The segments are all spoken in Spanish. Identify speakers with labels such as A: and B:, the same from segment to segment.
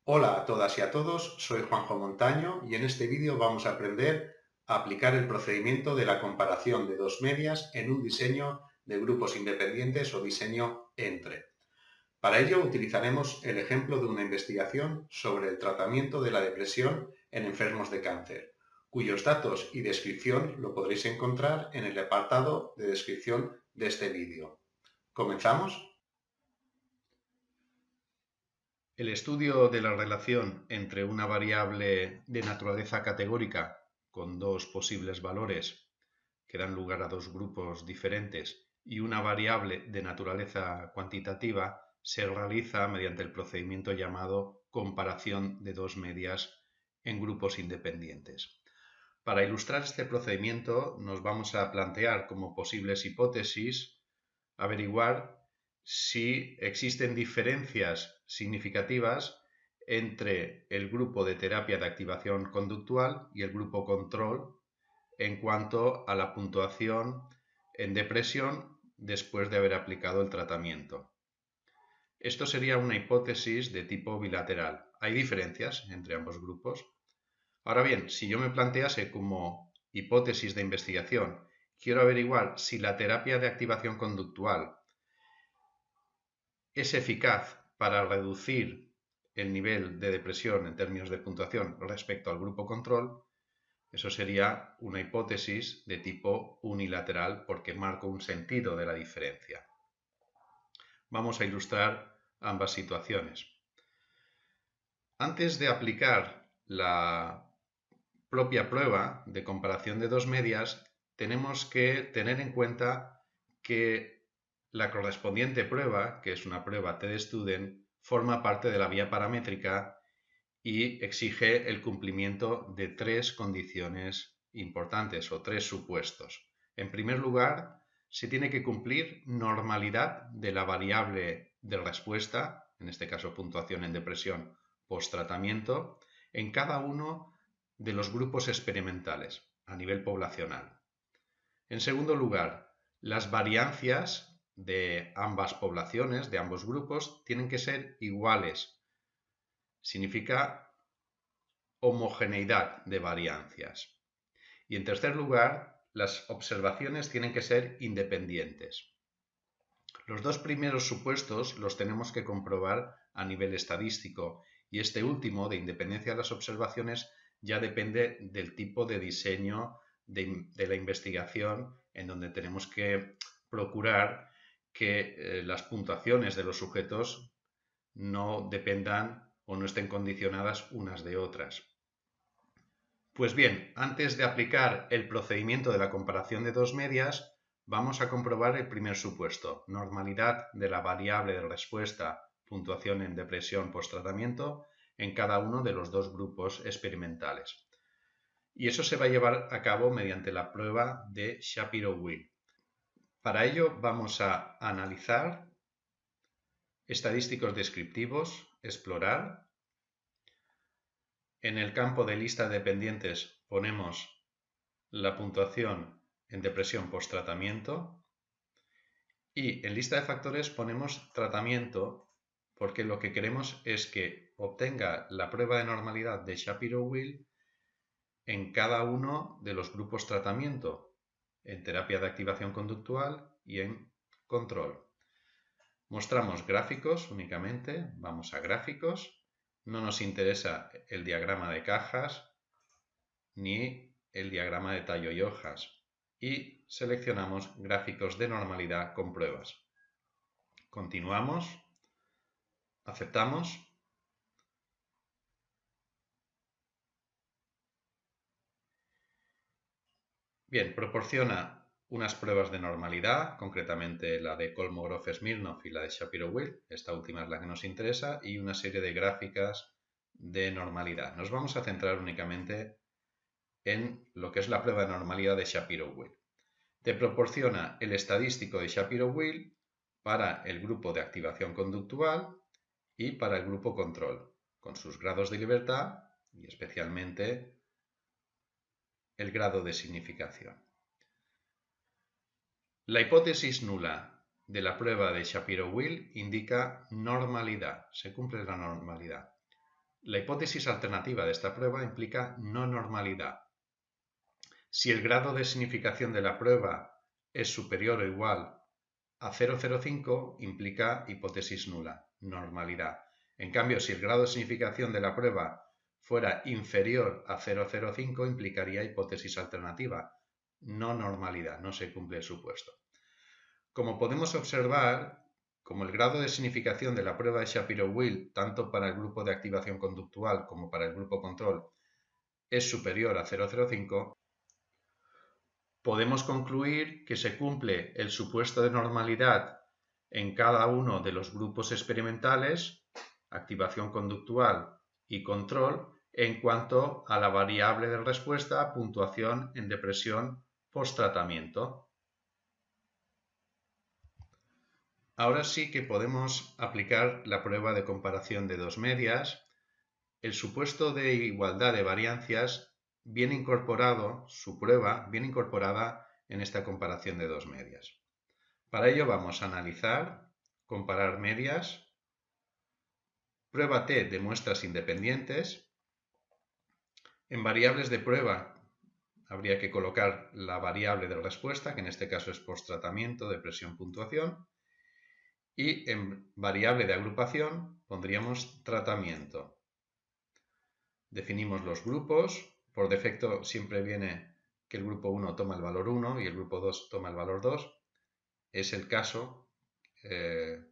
A: Hola a todas y a todos, soy Juanjo Montaño y en este vídeo vamos a aprender a aplicar el procedimiento de la comparación de dos medias en un diseño de grupos independientes o diseño entre. Para ello utilizaremos el ejemplo de una investigación sobre el tratamiento de la depresión en enfermos de cáncer, cuyos datos y descripción lo podréis encontrar en el apartado de descripción de este vídeo. ¿Comenzamos?
B: El estudio de la relación entre una variable de naturaleza categórica con dos posibles valores que dan lugar a dos grupos diferentes y una variable de naturaleza cuantitativa se realiza mediante el procedimiento llamado comparación de dos medias en grupos independientes. Para ilustrar este procedimiento nos vamos a plantear como posibles hipótesis averiguar si existen diferencias significativas entre el grupo de terapia de activación conductual y el grupo control en cuanto a la puntuación en depresión después de haber aplicado el tratamiento. Esto sería una hipótesis de tipo bilateral. ¿Hay diferencias entre ambos grupos? Ahora bien, si yo me plantease como hipótesis de investigación, quiero averiguar si la terapia de activación conductual es eficaz para reducir el nivel de depresión en términos de puntuación respecto al grupo control, eso sería una hipótesis de tipo unilateral porque marco un sentido de la diferencia. Vamos a ilustrar ambas situaciones. Antes de aplicar la propia prueba de comparación de dos medias, tenemos que tener en cuenta que la correspondiente prueba, que es una prueba TD-Student, forma parte de la vía paramétrica y exige el cumplimiento de tres condiciones importantes o tres supuestos. En primer lugar, se tiene que cumplir normalidad de la variable de respuesta, en este caso puntuación en depresión post-tratamiento, en cada uno de los grupos experimentales a nivel poblacional. En segundo lugar, las variancias de ambas poblaciones, de ambos grupos, tienen que ser iguales. Significa homogeneidad de variancias. Y en tercer lugar, las observaciones tienen que ser independientes. Los dos primeros supuestos los tenemos que comprobar a nivel estadístico y este último, de independencia de las observaciones, ya depende del tipo de diseño de la investigación en donde tenemos que procurar que las puntuaciones de los sujetos no dependan o no estén condicionadas unas de otras. Pues bien, antes de aplicar el procedimiento de la comparación de dos medias, vamos a comprobar el primer supuesto, normalidad de la variable de respuesta puntuación en depresión post-tratamiento en cada uno de los dos grupos experimentales. Y eso se va a llevar a cabo mediante la prueba de Shapiro-Wilk. Para ello vamos a analizar estadísticos descriptivos, explorar. En el campo de lista de dependientes ponemos la puntuación en depresión post-tratamiento y en lista de factores ponemos tratamiento porque lo que queremos es que obtenga la prueba de normalidad de Shapiro-Wilk en cada uno de los grupos tratamiento, en terapia de activación conductual y en control. Mostramos gráficos únicamente, vamos a gráficos, no nos interesa el diagrama de cajas ni el diagrama de tallo y hojas y seleccionamos gráficos de normalidad con pruebas. Continuamos, aceptamos. Bien, proporciona unas pruebas de normalidad, concretamente la de Kolmogorov-Smirnov y la de Shapiro-Wilk, esta última es la que nos interesa, y una serie de gráficas de normalidad. Nos vamos a centrar únicamente en lo que es la prueba de normalidad de Shapiro-Wilk. Te proporciona el estadístico de Shapiro-Wilk para el grupo de activación conductual y para el grupo control, con sus grados de libertad y especialmente el grado de significación. La hipótesis nula de la prueba de Shapiro-Wilk indica normalidad, se cumple la normalidad. La hipótesis alternativa de esta prueba implica no normalidad. Si el grado de significación de la prueba es superior o igual a 0,05, implica hipótesis nula, normalidad. En cambio, si el grado de significación de la prueba fuera inferior a 0,05, implicaría hipótesis alternativa, no normalidad, no se cumple el supuesto. Como podemos observar, como el grado de significación de la prueba de Shapiro-Wilk, tanto para el grupo de activación conductual como para el grupo control, es superior a 0,05, podemos concluir que se cumple el supuesto de normalidad en cada uno de los grupos experimentales, activación conductual y control, en cuanto a la variable de respuesta, puntuación en depresión post-tratamiento. Ahora sí que podemos aplicar la prueba de comparación de dos medias. El supuesto de igualdad de variancias viene incorporado, su prueba viene incorporada en esta comparación de dos medias. Para ello vamos a analizar, comparar medias, prueba T de muestras independientes. En variables de prueba habría que colocar la variable de respuesta, que en este caso es post-tratamiento, depresión, puntuación. Y en variable de agrupación pondríamos tratamiento. Definimos los grupos. Por defecto siempre viene que el grupo 1 toma el valor 1 y el grupo 2 toma el valor 2. Es el caso que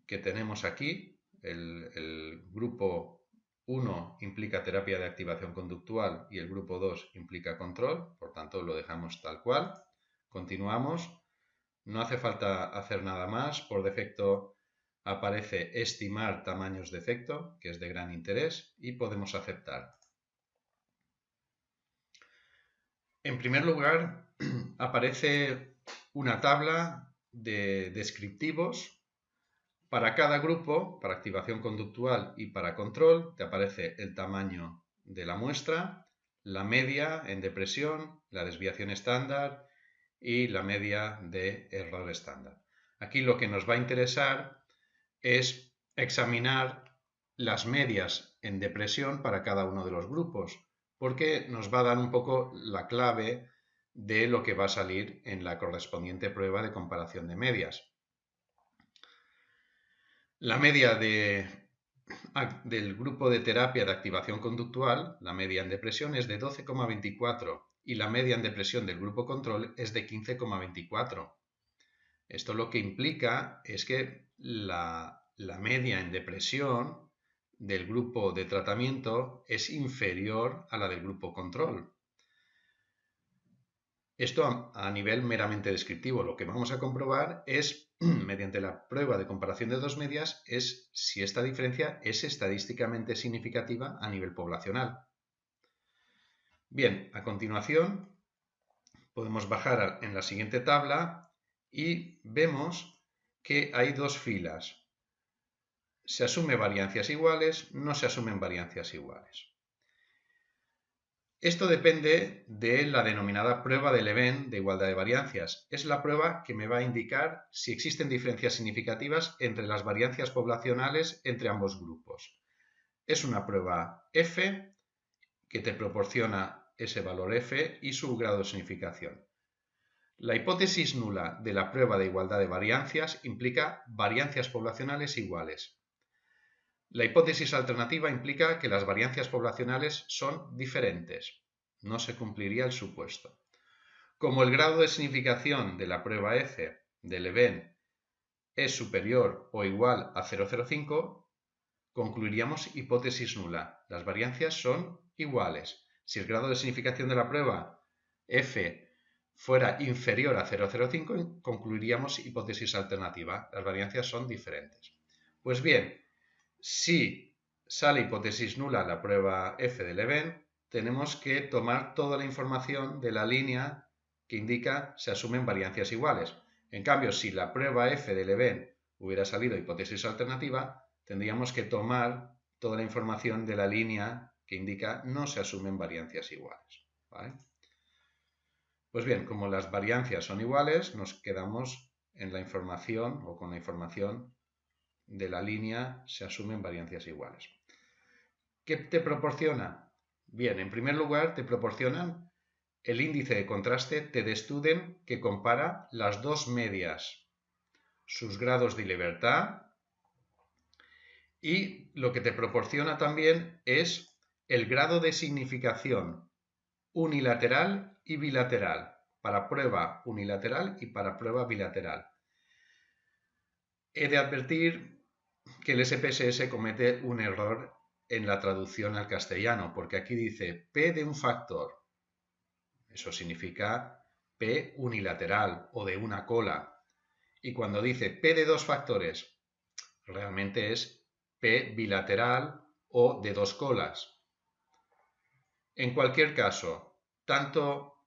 B: tenemos aquí. El grupo 1 implica terapia de activación conductual y el grupo 2 implica control. Por tanto, lo dejamos tal cual. Continuamos. No hace falta hacer nada más. Por defecto aparece estimar tamaños de efecto, que es de gran interés, y podemos aceptar. En primer lugar, aparece una tabla de descriptivos. Para cada grupo, para activación conductual y para control, te aparece el tamaño de la muestra, la media en depresión, la desviación estándar y la media de error estándar. Aquí lo que nos va a interesar es examinar las medias en depresión para cada uno de los grupos, porque nos va a dar un poco la clave de lo que va a salir en la correspondiente prueba de comparación de medias. La media del grupo de terapia de activación conductual, la media en depresión, es de 12,24 y la media en depresión del grupo control es de 15,24. Esto lo que implica es que la media en depresión del grupo de tratamiento es inferior a la del grupo control. Esto a nivel meramente descriptivo. Lo que vamos a comprobar es, mediante la prueba de comparación de dos medias, es si esta diferencia es estadísticamente significativa a nivel poblacional. Bien, a continuación podemos bajar en la siguiente tabla y vemos que hay dos filas. Se asume variancias iguales, no se asumen variancias iguales. Esto depende de la denominada prueba de Leven de igualdad de variancias. Es la prueba que me va a indicar si existen diferencias significativas entre las variancias poblacionales entre ambos grupos. Es una prueba F que te proporciona ese valor F y su grado de significación. La hipótesis nula de la prueba de igualdad de variancias implica variancias poblacionales iguales. La hipótesis alternativa implica que las variancias poblacionales son diferentes. No se cumpliría el supuesto. Como el grado de significación de la prueba F de Leven es superior o igual a 0,05, concluiríamos hipótesis nula. Las variancias son iguales. Si el grado de significación de la prueba F fuera inferior a 0,05, concluiríamos hipótesis alternativa. Las variancias son diferentes. Pues bien, si sale hipótesis nula la prueba F de Leven, tenemos que tomar toda la información de la línea que indica se asumen variancias iguales. En cambio, si la prueba F de Leven hubiera salido hipótesis alternativa, tendríamos que tomar toda la información de la línea que indica no se asumen variancias iguales. ¿Vale? Pues bien, como las variancias son iguales, nos quedamos en la información o con la información de la línea se asumen variancias iguales. ¿Qué te proporciona? Bien, en primer lugar te proporcionan el índice de contraste TD-Student que compara las dos medias, sus grados de libertad, y lo que te proporciona también es el grado de significación unilateral y bilateral, para prueba unilateral y para prueba bilateral. He de advertir que el SPSS comete un error en la traducción al castellano, porque aquí dice P de un factor. Eso significa P unilateral o de una cola. Y cuando dice P de dos factores, realmente es P bilateral o de dos colas. En cualquier caso, tanto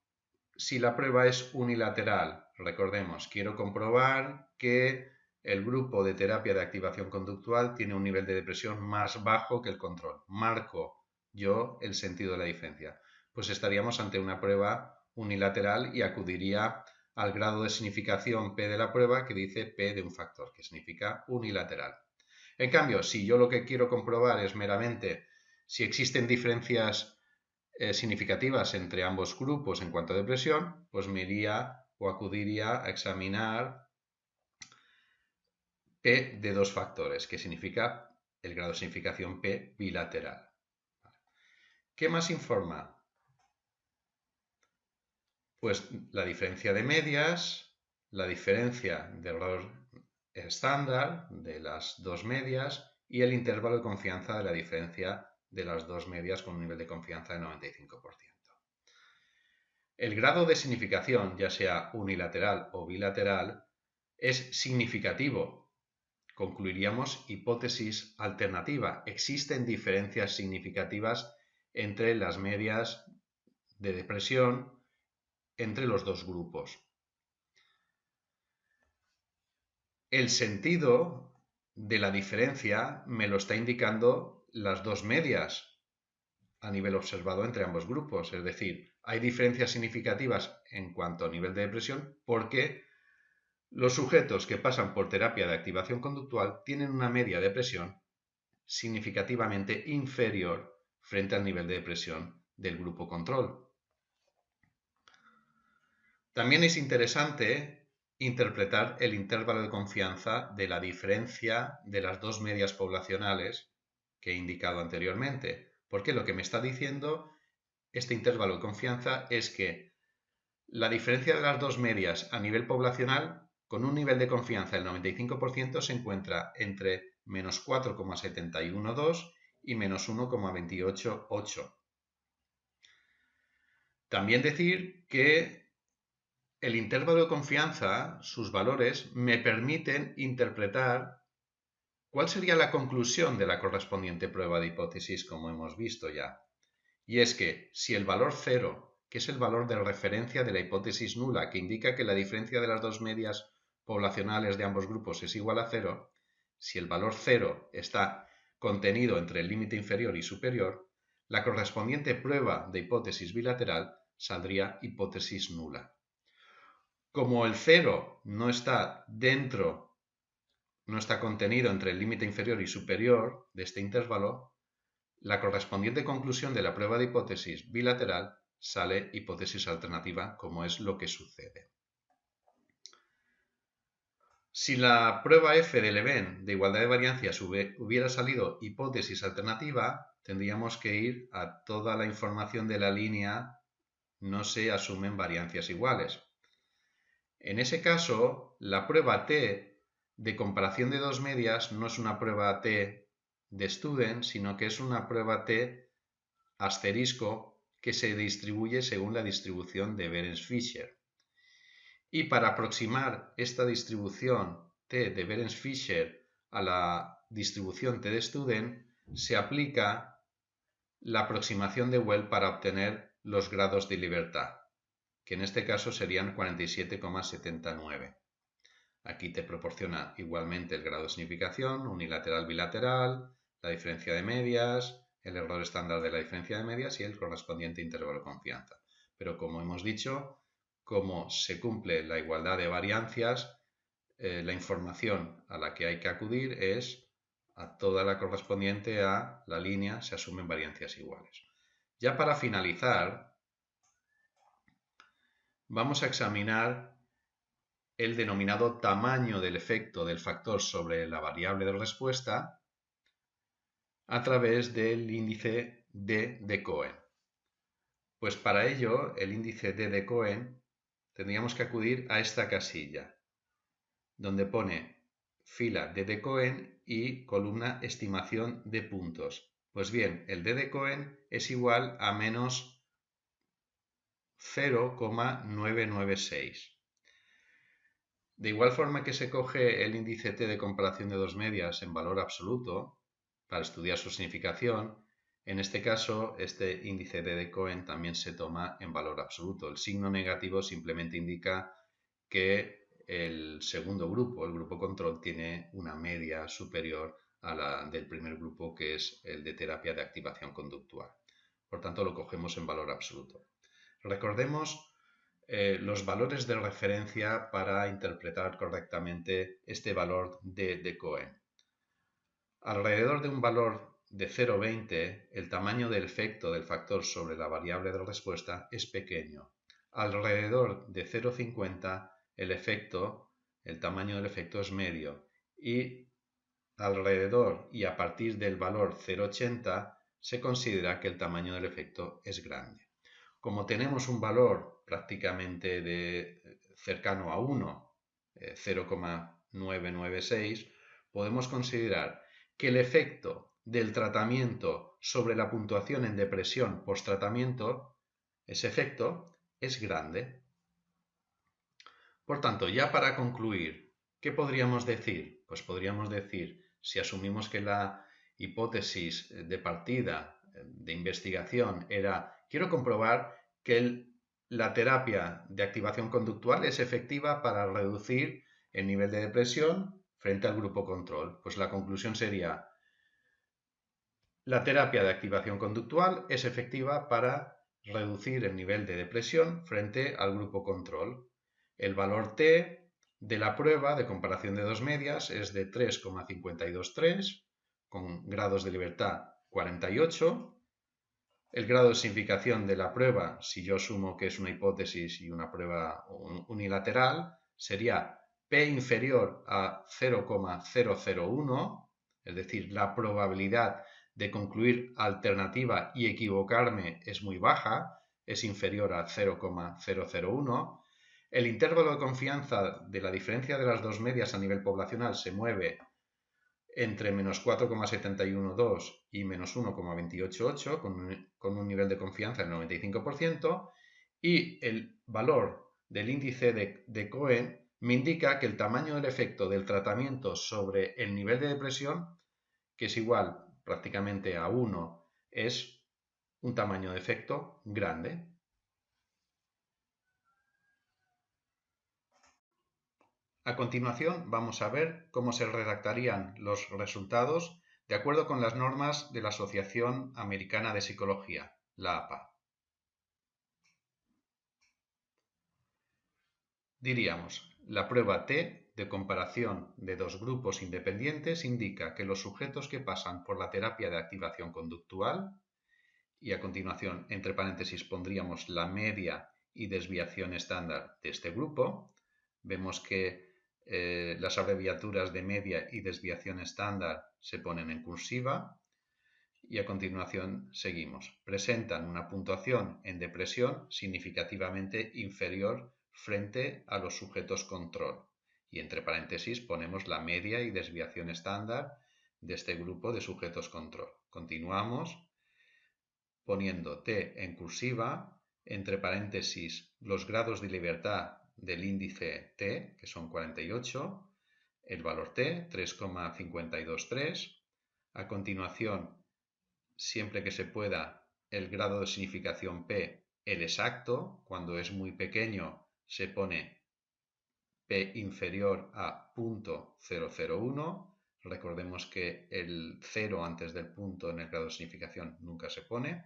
B: si la prueba es unilateral, recordemos, quiero comprobar que el grupo de terapia de activación conductual tiene un nivel de depresión más bajo que el control. Marco yo el sentido de la diferencia. Pues estaríamos ante una prueba unilateral y acudiría al grado de significación P de la prueba que dice P de un factor, que significa unilateral. En cambio, si yo lo que quiero comprobar es meramente si existen diferencias significativas entre ambos grupos en cuanto a depresión, pues me iría o acudiría a examinar P de dos factores, que significa el grado de significación P bilateral. ¿Qué más informa? Pues la diferencia de medias, la diferencia de error estándar de las dos medias y el intervalo de confianza de la diferencia de las dos medias con un nivel de confianza de 95%. El grado de significación, ya sea unilateral o bilateral, es significativo. Concluiríamos hipótesis alternativa. Existen diferencias significativas entre las medias de depresión entre los dos grupos. El sentido de la diferencia me lo está indicando las dos medias a nivel observado entre ambos grupos. Es decir, hay diferencias significativas en cuanto a nivel de depresión porque los sujetos que pasan por terapia de activación conductual tienen una media de depresión significativamente inferior frente al nivel de depresión del grupo control. También es interesante interpretar el intervalo de confianza de la diferencia de las dos medias poblacionales que he indicado anteriormente, porque lo que me está diciendo este intervalo de confianza es que la diferencia de las dos medias a nivel poblacional con un nivel de confianza del 95% se encuentra entre menos 4,712 y menos 1,288. También decir que el intervalo de confianza, sus valores, me permiten interpretar cuál sería la conclusión de la correspondiente prueba de hipótesis, como hemos visto ya. Y es que si el valor 0, que es el valor de referencia de la hipótesis nula, que indica que la diferencia de las dos medias poblacionales de ambos grupos es igual a 0, si el valor 0 está contenido entre el límite inferior y superior, la correspondiente prueba de hipótesis bilateral saldría hipótesis nula. Como el 0 no está dentro, no está contenido entre el límite inferior y superior de este intervalo, la correspondiente conclusión de la prueba de hipótesis bilateral sale hipótesis alternativa, como es lo que sucede. Si la prueba F del Leven de igualdad de variancias hubiera salido hipótesis alternativa, tendríamos que ir a toda la información de la línea no se asumen variancias iguales. En ese caso, la prueba T de comparación de dos medias no es una prueba T de Student, sino que es una prueba T asterisco que se distribuye según la distribución de Behrens-Fisher. Y para aproximar esta distribución T de Behrens-Fisher a la distribución T de Student, se aplica la aproximación de Well para obtener los grados de libertad, que en este caso serían 47,79. Aquí te proporciona igualmente el grado de significación, unilateral, bilateral, la diferencia de medias, el error estándar de la diferencia de medias y el correspondiente intervalo de confianza. Pero como hemos dicho, como se cumple la igualdad de variancias, la información a la que hay que acudir es a toda la correspondiente a la línea se asumen variancias iguales. Ya para finalizar, vamos a examinar el denominado tamaño del efecto del factor sobre la variable de respuesta a través del índice D de Cohen. Pues para ello, el índice D de Cohen, tendríamos que acudir a esta casilla, donde pone fila D de Cohen y columna estimación de puntos. Pues bien, el D de Cohen es igual a menos 0,996. De igual forma que se coge el índice T de comparación de dos medias en valor absoluto para estudiar su significación, en este caso este índice D de Cohen también se toma en valor absoluto. El signo negativo simplemente indica que el segundo grupo, el grupo control, tiene una media superior a la del primer grupo, que es el de terapia de activación conductual. Por tanto, lo cogemos en valor absoluto. Recordemos los valores de referencia para interpretar correctamente este valor de Cohen. Alrededor de un valor de 0,20, el tamaño del efecto del factor sobre la variable de respuesta es pequeño. Alrededor de 0,50, el tamaño del efecto es medio. Y alrededor y a partir del valor 0,80, se considera que el tamaño del efecto es grande. Como tenemos un valor prácticamente cercano a 1, 0,996, podemos considerar que el efecto del tratamiento sobre la puntuación en depresión post-tratamiento, ese efecto es grande. Por tanto, ya para concluir, ¿qué podríamos decir? Pues podríamos decir, si asumimos que la hipótesis de partida de investigación era, quiero comprobar que la terapia de activación conductual es efectiva para reducir el nivel de depresión frente al grupo control. Pues la conclusión sería, la terapia de activación conductual es efectiva para reducir el nivel de depresión frente al grupo control. El valor T de la prueba de comparación de dos medias es de 3,523, con grados de libertad 48. El grado de significación de la prueba, si yo asumo que es una hipótesis y una prueba unilateral, sería P inferior a 0,001, es decir, la probabilidad de concluir alternativa y equivocarme es muy baja, es inferior a 0,001. El intervalo de confianza de la diferencia de las dos medias a nivel poblacional se mueve entre menos 4,712 y menos 1,288, con un nivel de confianza del 95%, y el valor del índice de Cohen me indica que el tamaño del efecto del tratamiento sobre el nivel de depresión, que es igual prácticamente a 1, es un tamaño de efecto grande. A continuación vamos a ver cómo se redactarían los resultados de acuerdo con las normas de la Asociación Americana de Psicología, la APA. Diríamos, la prueba T de comparación de dos grupos independientes indica que los sujetos que pasan por la terapia de activación conductual, y a continuación entre paréntesis pondríamos la media y desviación estándar de este grupo, vemos que las abreviaturas de media y desviación estándar se ponen en cursiva y a continuación seguimos. Presentan una puntuación en depresión significativamente inferior frente a los sujetos control y entre paréntesis ponemos la media y desviación estándar de este grupo de sujetos control. Continuamos poniendo T en cursiva, entre paréntesis los grados de libertad del índice T, que son 48, el valor T, 3,523. A continuación, siempre que se pueda, el grado de significación P, el exacto. Cuando es muy pequeño, se pone P inferior a 0,001. Recordemos que el 0 antes del punto en el grado de significación nunca se pone.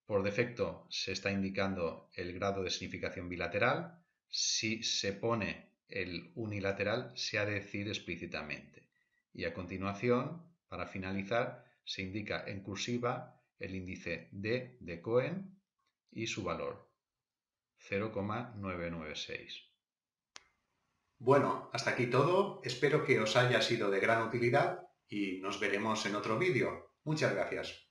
B: Por defecto se está indicando el grado de significación bilateral. Si se pone el unilateral, se ha de decir explícitamente. Y a continuación, para finalizar, se indica en cursiva el índice D de Cohen y su valor, 0,996.
A: Bueno, hasta aquí todo. Espero que os haya sido de gran utilidad y nos veremos en otro vídeo. Muchas gracias.